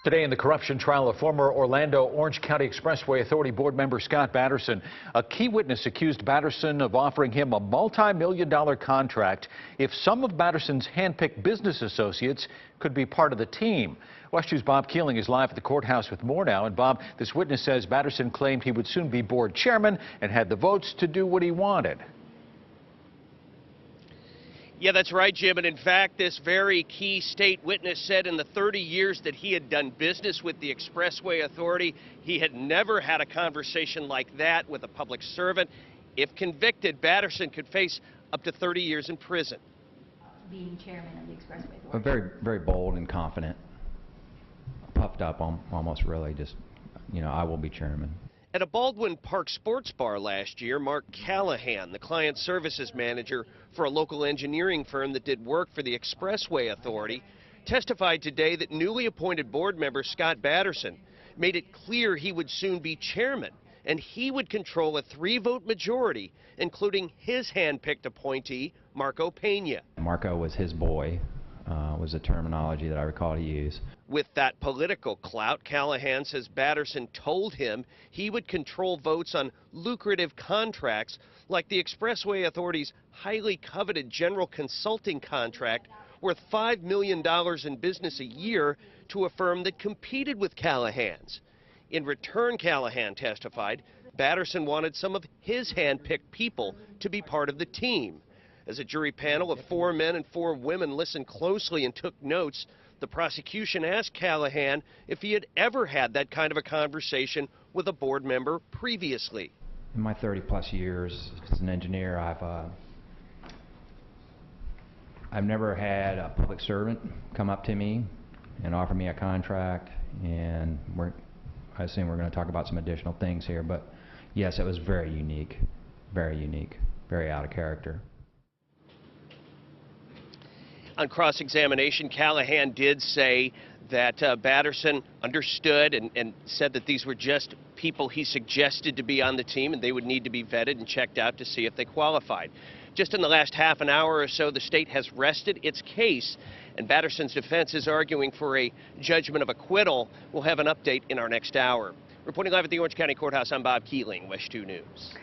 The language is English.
Today in the corruption trial of former Orlando Orange County Expressway Authority board member Scott Batterson, a key witness accused Batterson of offering him a multi-million-dollar contract if some of Batterson's handpicked business associates could be part of the team. WESH 2's Bob Keeling is live at the courthouse with more now. And Bob, this witness says Batterson claimed he would soon be board chairman and had the votes to do what he wanted. Yeah, that's right, Jim. And in fact, this very key state witness said in the 30 years that he had done business with the Expressway Authority, he had never had a conversation like that with a public servant. If convicted, Batterson could face up to 30 years in prison. Being chairman of the Expressway Authority. Very, very bold and confident. Puffed up, almost really just, I will be chairman. At a Baldwin Park sports bar last year, Mark Callahan, the client services manager for a local engineering firm that did work for the Expressway Authority, testified today that newly appointed board member Scott Batterson made it clear he would soon be chairman and he would control a 3-vote majority, including his hand-picked appointee, Marco Pena. Marco was his boy, was the terminology that I recall to use. With that political clout, Callahan says Batterson told him he would control votes on lucrative contracts like the Expressway Authority's highly coveted general consulting contract worth $5 million in business a year to a firm that competed with Callahan's. In return, Callahan testified, Batterson wanted some of his hand-picked people to be part of the team. As a jury panel of 4 men and 4 women listened closely and took notes, the prosecution asked Callahan if he had ever had that kind of a conversation with a board member previously. In my 30-plus years as an engineer, I've never had a public servant come up to me and offer me a contract, and I assume we're going to talk about some additional things here, but yes, it was very unique, very out of character. On cross-examination, Callahan did say that Batterson understood and said that these were just people he suggested to be on the team and they would need to be vetted and checked out to see if they qualified. Just in the last half an hour or so, the state has rested its case, and Batterson's defense is arguing for a judgment of acquittal. We'll have an update in our next hour. Reporting live at the Orange County Courthouse, I'm Bob Keeling, WESH 2 News.